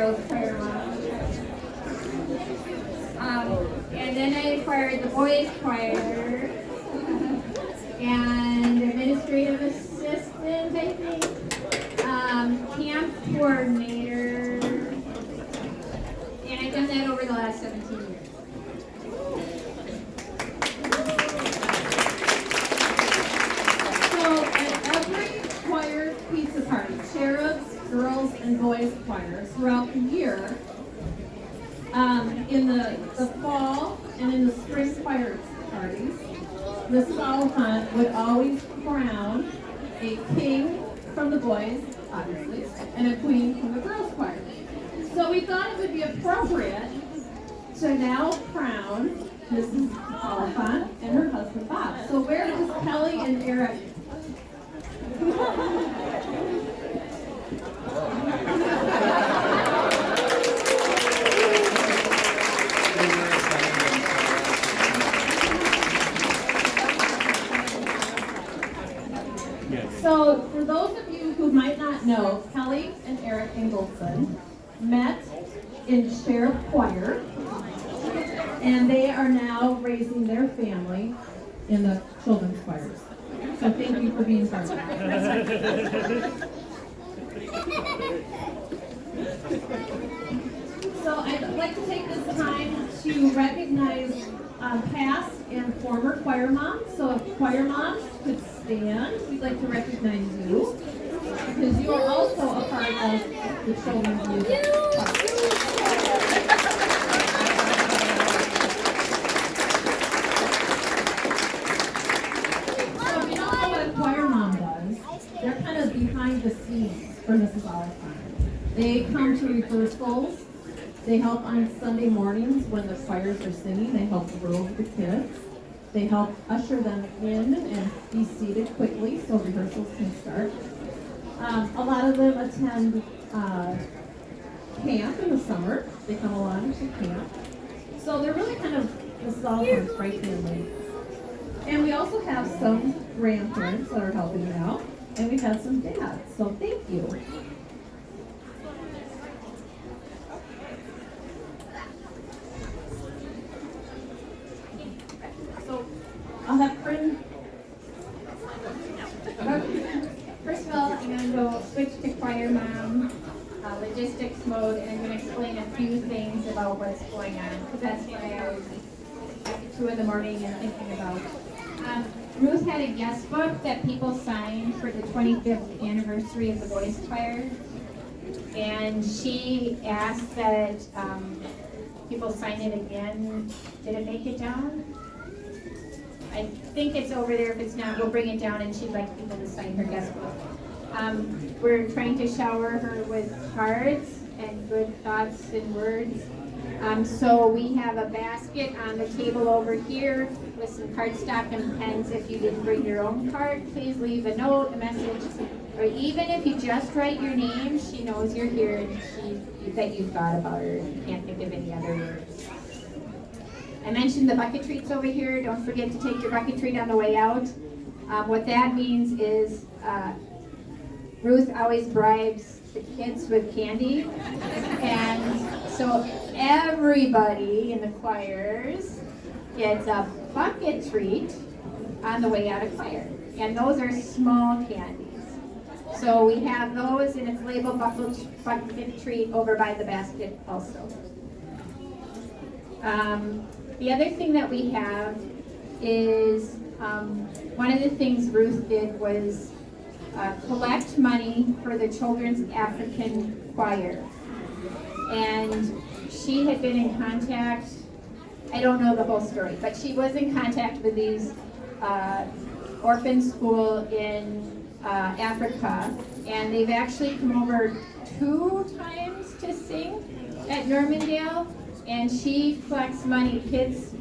girls choir mom. And then I acquired the boys choir and administrative assistant, I think, camp coordinator, and I've done that over the last 17 years. So at every choir pizza party, cherubs, girls, and boys choirs throughout the year, in the fall and in the spring choir parties, Mrs. Oliphant would always crown a king from the boys, obviously, and a queen from the girls choir. So we thought it would be appropriate to now crown Mrs. Oliphant and her husband Bob. So where does Kelly and Eric? So for those of you who might not know, Kelly and Eric Ingolson met in Sheriff Choir, and they are now raising their family in the children's choirs. So thank you for being part of that. So I'd like to take this time to recognize past and former choir moms. So if choir moms could stand, we'd like to recognize you, because you are also a part of the children's music. So if you don't know what a choir mom does, they're kind of behind the scenes for Mrs. Oliphant. They come to rehearsals. They help on Sunday mornings when the choirs are singing. They help robe the kids. They help usher them in and be seated quickly so rehearsals can start. A lot of them attend camp in the summer. They come along to camp. So they're really kind of Mrs. Oliphant's right family. And we also have some grandparents that are helping out. And we've had some dads. So thank you. I'll have Krin. First of all, I'm going to go switch to choir mom, logistics mode, and I'm going to explain a few things about what's going on, because that's what I always at 2 in the morning and thinking about. Ruth had a guest book that people signed for the 25th anniversary of the boys choir, and she asked that people sign it again. Did it make it down? I think it's over there. If it's not, we'll bring it down, and she'd like people to sign her guest book. We're trying to shower her with cards and good thoughts and words. So we have a basket on the table over here with some cardstock and pens. If you didn't bring your own card, please leave a note, a message, or even if you just write your name, she knows you're here and that you thought about her and can't think of any other words. I mentioned the bucket treats over here. Don't forget to take your bucket treat on the way out. What that means is Ruth always bribes the kids with candy. And so everybody in the choirs gets a bucket treat on the way out of choir. And those are small candies. So we have those, and it's labeled bucket treat over by the basket also. The other thing that we have is one of the things Ruth did was collect money for the Children's African Choir. And she had been in contact, I don't know the whole story, but she was in contact with these orphan school in Africa, and they've actually come over 2 times to sing at Normandale. And she collects money. Kids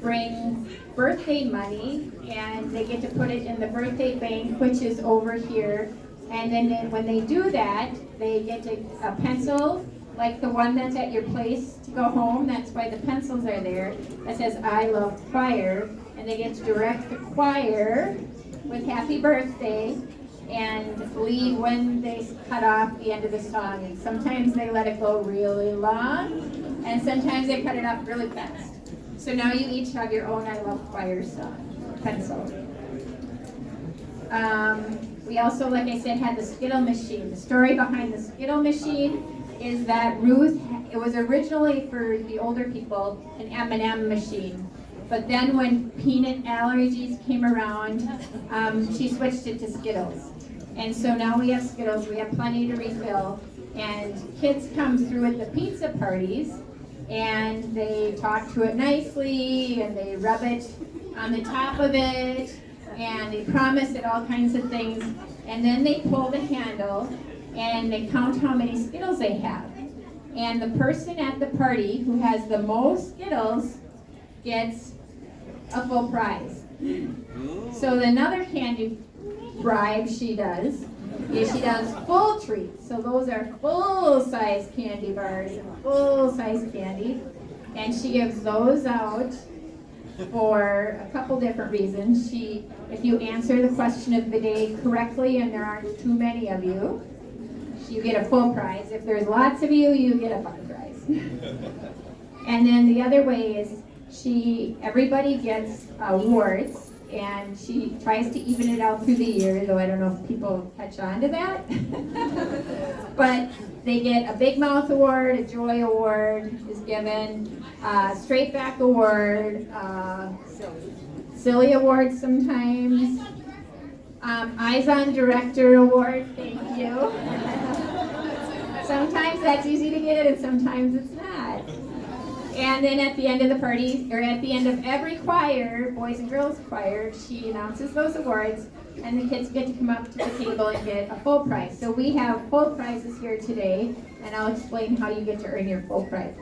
bring birthday money, and they get to put it in the birthday bank, which is over here. And then when they do that, they get a pencil, like the one that's at your place to go home. That's why the pencils are there. That says, "I love choir." And they get to direct the choir with happy birthday and leave when they cut off the end of the song. And sometimes they let it go really long, and sometimes they cut it off really fast. So now you each have your own I Love Choir song, pencil. We also, like I said, had the Skittle machine. The story behind the Skittle machine is that Ruth, it was originally for the older people, an M&M machine. But then when peanut allergies came around, she switched it to Skittles. And so now we have Skittles, we have plenty to refill. And kids come through at the pizza parties, and they talk to it nicely, and they rub it on the top of it, and they promise it all kinds of things, and then they pull the handle and they count how many Skittles they have. And the person at the party who has the most Skittles gets a full prize. So another candy bribe she does is she does full treats. So those are full-size candy bars and full-size candy, and she gives those out for a couple different reasons. If you answer the question of the day correctly and there aren't too many of you, you get a full prize. If there's lots of you, you get a bucket prize. And then the other way is everybody gets awards, and she tries to even it out through the year, though I don't know if people catch on to that. But they get a Big Mouth Award, a Joy Award is given, a Straight Back Award, Silly Award sometimes, Eyes on Director Award, thank you. Sometimes that's easy to get and sometimes it's not. And then at the end of the party, or at the end of every choir, boys and girls choir, she announces those awards, and the kids get to come up to the table and get a full prize. So we have full prizes here today, and I'll explain how you get to earn your full prizes.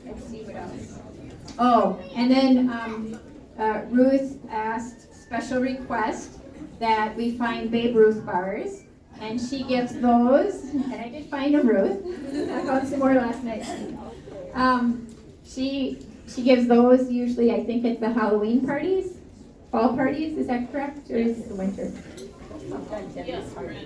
Let's see what else. Oh, and then Ruth asked special request that we find Babe Ruth bars, and she gives those, and I did find a Ruth. I found some more last night. She gives those usually, I think, at the Halloween parties, fall parties. Is that correct, or is it the winter?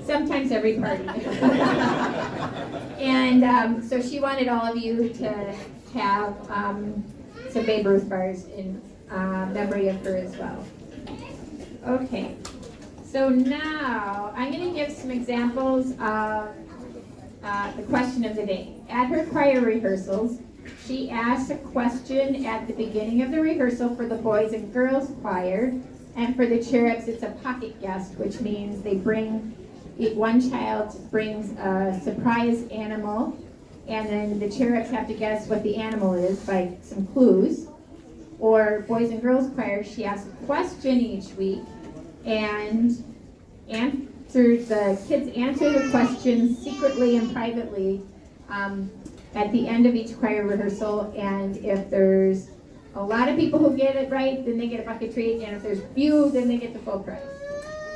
Sometimes every party. And so she wanted all of you to have some Babe Ruth bars in memory of her as well. Okay. So now, I'm going to give some examples of the question of the day. At her choir rehearsals, she asked a question at the beginning of the rehearsal for the boys and girls choir, and for the cherubs, it's a pocket guest, which means one child brings a surprise animal, and then the cherubs have to guess what the animal is by some clues. Or boys and girls choir, she asks a question each week, and the kids answer the questions secretly and privately at the end of each choir rehearsal. And if there's a lot of people who get it right, then they get a bucket treat, and if there's few, then they get the full prize.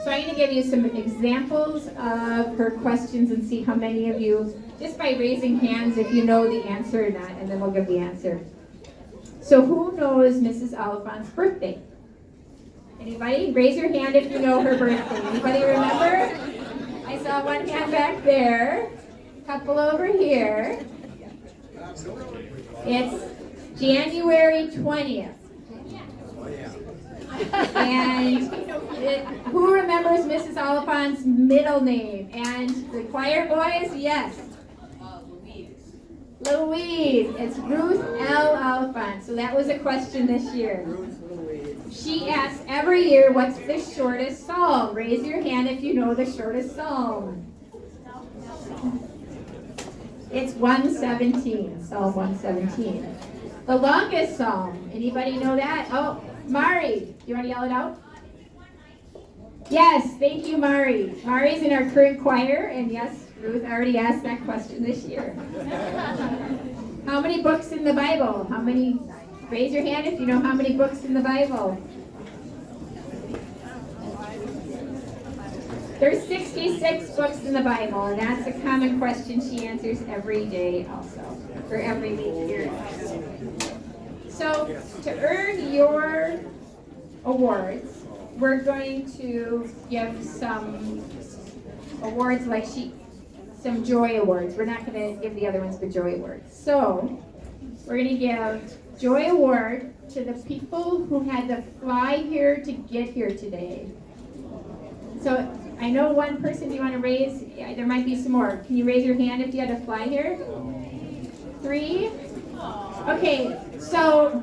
So I'm going to give you some examples of her questions and see how many of you, just by raising hands, if you know the answer or not, and then we'll give the answer. So who knows Mrs. Oliphant's birthday? Anybody? Raise your hand if you know her birthday. Anybody remember? I saw one hand back there. Couple over here. It's January 20th. And who remembers Mrs. Oliphant's middle name? And the choir boys? Yes. Louise. It's Ruth L. Oliphant. So that was a question this year. She asks every year, what's the shortest psalm? Raise your hand if you know the shortest psalm. It's 117, Psalm 117. The longest psalm, anybody know that? Oh, Mari, do you want to yell it out? Yes, thank you, Mari. Mari's in our current choir, and yes, Ruth already asked that question this year. How many books in the Bible? How many? Raise your hand if you know how many books in the Bible. There's 66 books in the Bible, and that's a common question she answers every day also, or every week here also. So, to earn your awards, we're going to give some awards like some joy awards. We're not going to give the other ones but joy awards. So we're going to give joy award to the people who had to fly here to get here today. So I know one person, do you want to raise? Yeah, there might be some more. Can you raise your hand if you had to fly here? 3? Okay, so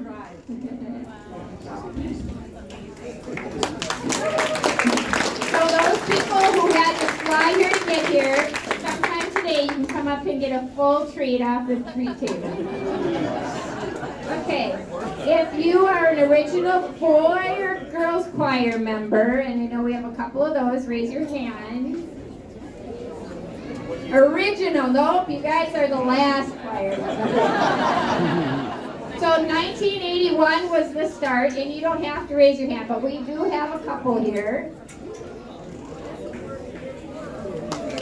those people who had to fly here to get here, sometime today you can come up and get a full treat off the treat table. Okay, if you are an original boy or girls choir member, and I know we have a couple of those, raise your hand. Original, nope, you guys are the last choir member. So 1981 was the start, and you don't have to raise your hand, but we do have a couple here.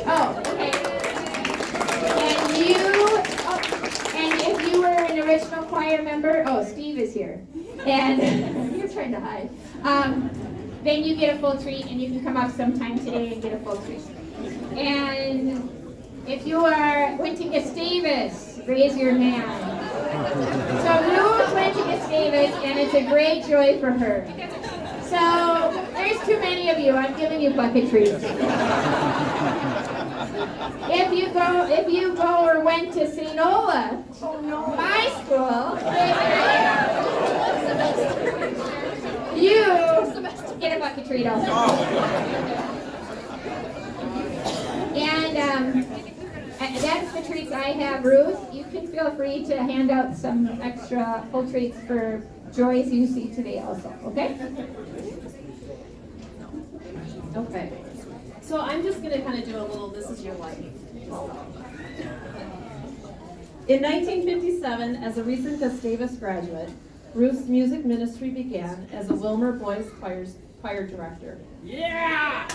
Oh, okay. And if you were an original choir member, oh, Steve is here, and you're trying to hide. Then you get a full treat, and you can come up sometime today and get a full treat. And if you went to Gustavus, raise your hand. So Ruth went to Gustavus, and it's a great joy for her. So there's too many of you. I'm giving you bucket treats. If you go or went to St. Olaf, my school, you get a bucket treat also. And that's the treats I have. Ruth, you can feel free to hand out some extra full treats for joys you see today also, okay? Okay. So I'm just going to kind of do a little, this is your life. In 1957, as a recent Gustavus graduate, Ruth's music ministry began as a Wilmer Boys choir director. Yeah!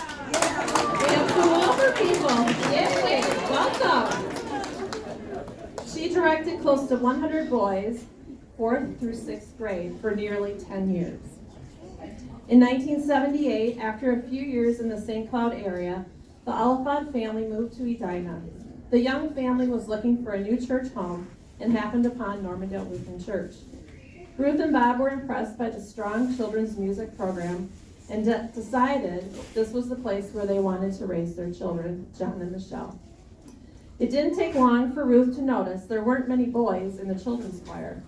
We have some Wilmer people. Yay! Welcome. She directed close to 100 boys, 4th through 6th grade, for nearly 10 years. In 1978, after a few years in the St. Cloud area, the Oliphant family moved to Edina. The young family was looking for a new church home and happened upon Normandale Lutheran Church. Ruth and Bob were impressed by the strong children's music program and decided this was the place where they wanted to raise their children, John and Michelle. It didn't take long for Ruth to notice there weren't many boys in the children's choir.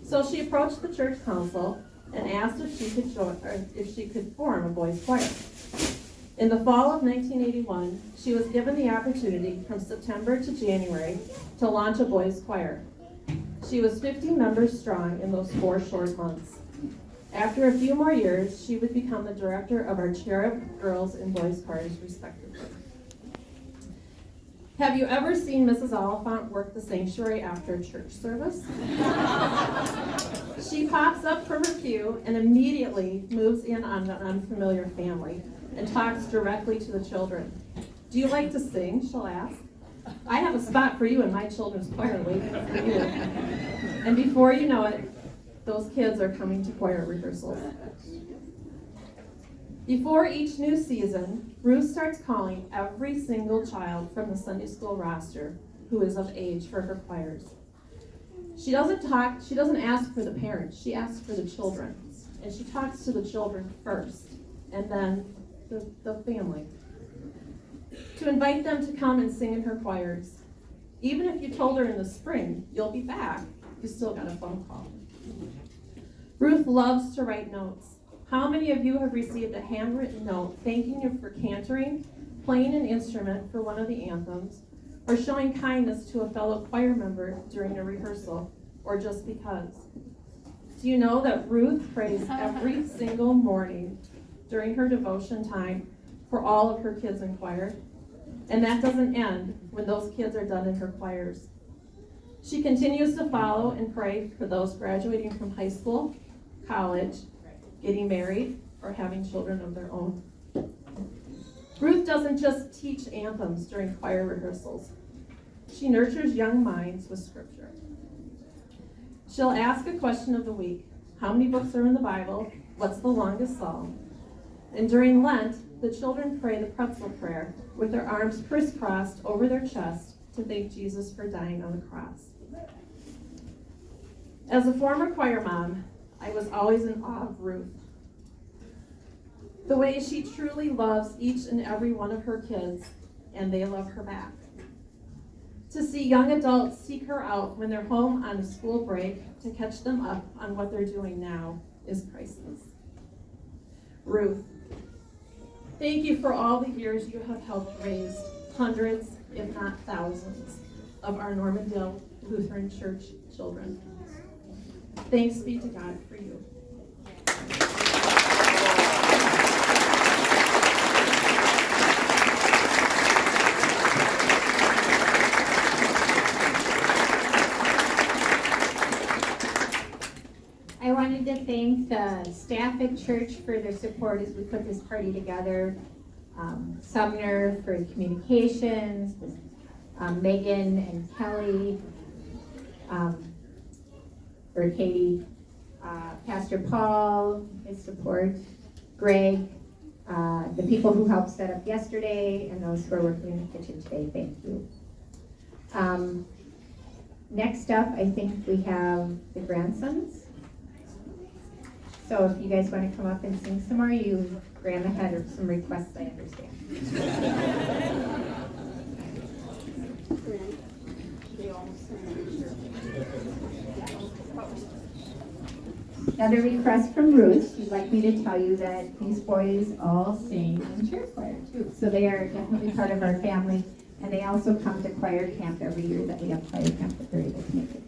So she approached the church council and asked if she could form a boys' choir. In the fall of 1981, she was given the opportunity from September to January to launch a boys' choir. She was 50 members strong in those 4 short months. After a few more years, she would become the director of our Cherub girls and boys' choirs, respectively. Have you ever seen Mrs. Oliphant work the sanctuary after a church service? She pops up from her pew and immediately moves in on an unfamiliar family and talks directly to the children. Do you like to sing? She'll ask. I have a spot for you in my children's choir waiting for you. And before you know it, those kids are coming to choir rehearsals. Before each new season, Ruth starts calling every single child from the Sunday school roster who is of age for her choirs. She doesn't ask for the parents, she asks for the children. And she talks to the children first, and then the family, to invite them to come and sing in her choirs. Even if you told her in the spring, you'll be back, you still got a phone call. Ruth loves to write notes. How many of you have received a handwritten note thanking you for cantering, playing an instrument for one of the anthems, or showing kindness to a fellow choir member during a rehearsal, or just because? Do you know that Ruth prays every single morning during her devotion time for all of her kids in choir? And that doesn't end when those kids are done in her choirs. She continues to follow and pray for those graduating from high school, college, getting married, or having children of their own. Ruth doesn't just teach anthems during choir rehearsals. She nurtures young minds with scripture. She'll ask a question of the week. How many books are in the Bible? What's the longest psalm? And during Lent, the children pray the pretzel prayer with their arms crisscrossed over their chest to thank Jesus for dying on the cross. As a former choir mom, I was always in awe of Ruth. The way she truly loves each and every one of her kids, and they love her back. To see young adults seek her out when they're home on a school break to catch them up on what they're doing now is priceless. Ruth, thank you for all the years you have helped raise hundreds, if not thousands, of our Normandale Lutheran Church children. Thanks be to God for you. I wanted to thank the staff at church for their support as we put this party together. Sumner for communications, Megan and Kelly, for Katie, Pastor Paul, his support, Greg, the people who helped set up yesterday, and those who are working in the kitchen today, thank you. Next up, I think we have the grandsons. So if you guys want to come up and sing some more, you ran ahead of some requests, I understand. Another request from Ruth. She'd like me to tell you that these boys all sing in church choir too. So they are definitely part of our family, and they also come to choir camp every year that we have choir camp, that they're able to make it.